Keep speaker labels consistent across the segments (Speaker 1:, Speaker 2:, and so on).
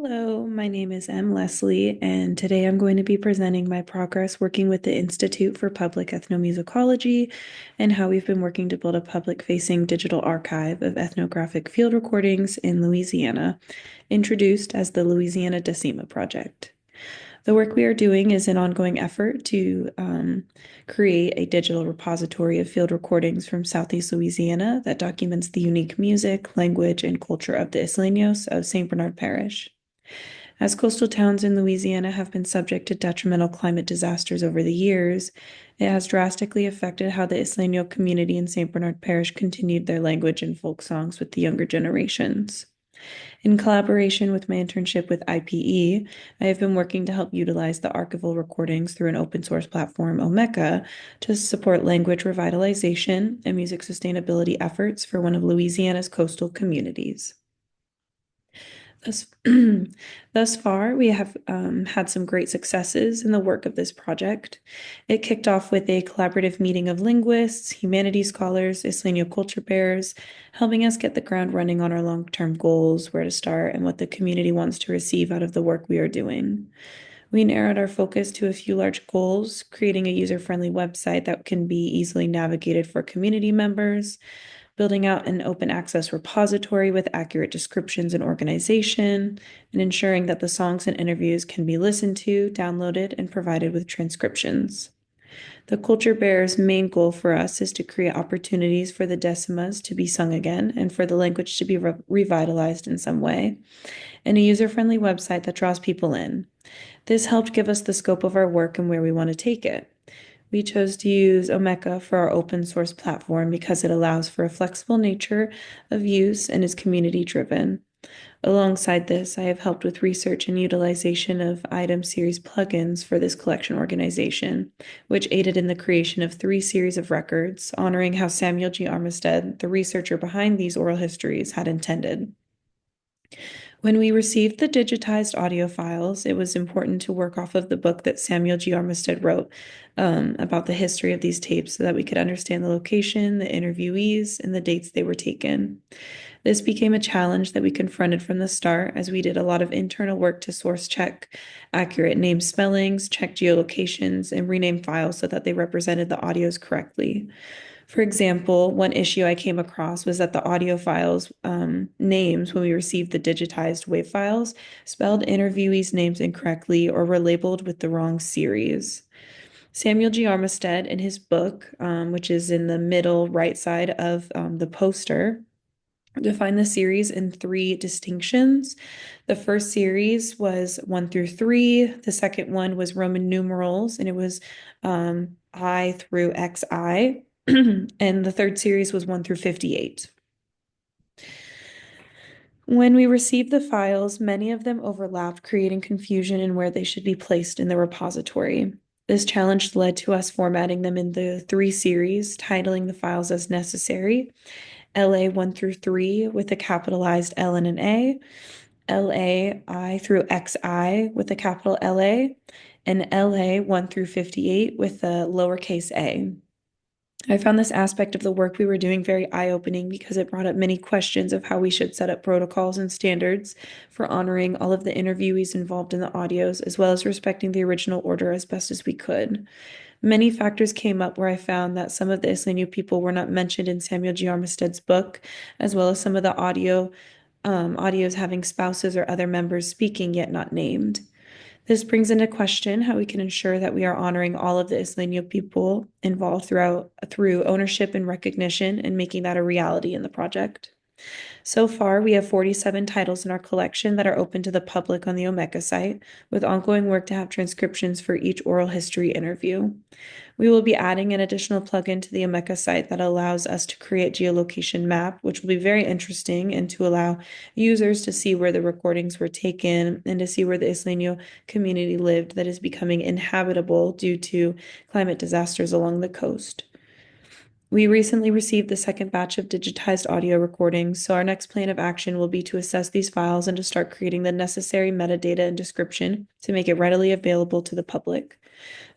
Speaker 1: Hello, my name is Lessley, and today I'm going to be presenting my progress working with the Institute for Public Ethnomusicology and how we've been working to build a public-facing digital archive of ethnographic field recordings in Louisiana, introduced as the Louisiana Décima project. The work we are doing is an ongoing effort to create a digital repository of field recordings from Southeast Louisiana that documents the unique music, language, and culture of the Isleños of St. Bernard Parish. As coastal towns in Louisiana have been subject to detrimental climate disasters over the years, it has drastically affected how the Isleño community in St. Bernard Parish continued their language and folk songs with the younger generations. In collaboration with my internship with IPE, I have been working to help utilize the archival recordings through an open source platform, Omeka, to support language revitalization and music sustainability efforts for one of Louisiana's coastal communities. Thus, thus far, we have had some great successes in the work of this project. It kicked off with a collaborative meeting of linguists, humanities scholars, Isleño culture bearers, helping us get the ground running on our long-term goals, where to start, and what the community wants to receive out of the work we are doing. We narrowed our focus to a few large goals, creating a user-friendly website that can be easily navigated for community members, building out an open access repository with accurate descriptions and organization, and ensuring that the songs and interviews can be listened to, downloaded, and provided with transcriptions. The culture bearer's main goal for us is to create opportunities for the decimas to be sung again and for the language to be revitalized in some way, and a user-friendly website that draws people in. This helped give us the scope of our work and where we want to take it. We chose to use Omeka for our open source platform because it allows for a flexible nature of use and is community driven. Alongside this, I have helped with research and utilization of item series plugins for this collection organization, which aided in the creation of 3 series of records, honoring how Samuel G. Armistead, the researcher behind these oral histories, had intended. When we received the digitized audio files, it was important to work off of the book that Samuel G. Armistead wrote about the history of these tapes so that we could understand the location, the interviewees, and the dates they were taken. This became a challenge that we confronted from the start as we did a lot of internal work to source check accurate name spellings, check geolocations, and rename files so that they represented the audios correctly. For example, one issue I came across was that the audio files names, when we received the digitized WAV files, spelled interviewees' names incorrectly or were labeled with the wrong series. Samuel G. Armistead, in his book, which is in the middle right side of the poster, defined the series in 3 distinctions. The first series was 1 through 3. The second one was Roman numerals, and it was I through XI. And the third series was 1 through 58. When we received the files, many of them overlapped, creating confusion in where they should be placed in the repository. This challenge led to us formatting them in the 3 series, titling the files as necessary: LA 1 through 3 with a capitalized L and an A, LA I through XI with a capital LA, and LA 1 through 58 with a lowercase a. I found this aspect of the work we were doing very eye-opening because it brought up many questions of how we should set up protocols and standards for honoring all of the interviewees involved in the audios, as well as respecting the original order as best as we could. Many factors came up where I found that some of the Isleño people were not mentioned in Samuel G. Armistead's book, as well as some of the audios having spouses or other members speaking yet not named. This brings into question how we can ensure that we are honoring all of the Isleño people involved through ownership and recognition and making that a reality in the project. So far, we have 47 titles in our collection that are open to the public on the Omeka site, with ongoing work to have transcriptions for each oral history interview. We will be adding an additional plugin to the Omeka site that allows us to create geolocation map, which will be very interesting and to allow users to see where the recordings were taken and to see where the Isleño community lived that is becoming inhabitable due to climate disasters along the coast. We recently received the second batch of digitized audio recordings, so our next plan of action will be to assess these files and to start creating the necessary metadata and description to make it readily available to the public.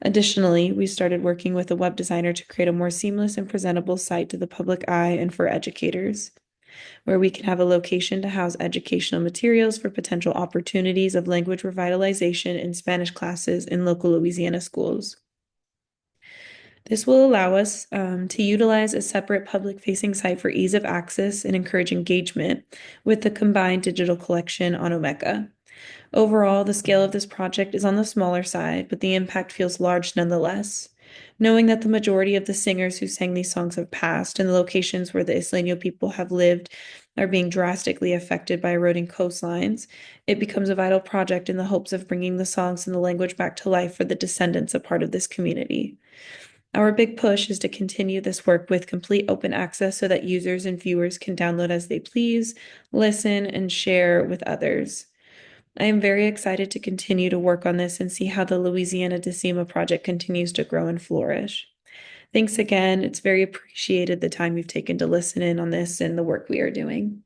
Speaker 1: Additionally, we started working with a web designer to create a more seamless and presentable site to the public eye and for educators. where we can have a location to house educational materials for potential opportunities of language revitalization in Spanish classes in local Louisiana schools. This will allow us to utilize a separate public-facing site for ease of access and encourage engagement with the combined digital collection on Omeka. Overall, the scale of this project is on the smaller side, but the impact feels large nonetheless. Knowing that the majority of the singers who sang these songs have passed and the locations where the Isleño people have lived are being drastically affected by eroding coastlines, it becomes a vital project in the hopes of bringing the songs and the language back to life for the descendants a part of this community. Our big push is to continue this work with complete open access so that users and viewers can download as they please, listen, and share with others. I am very excited to continue to work on this and see how the Louisiana Décima project continues to grow and flourish. Thanks again. It's very appreciated the time you've taken to listen in on this and the work we are doing.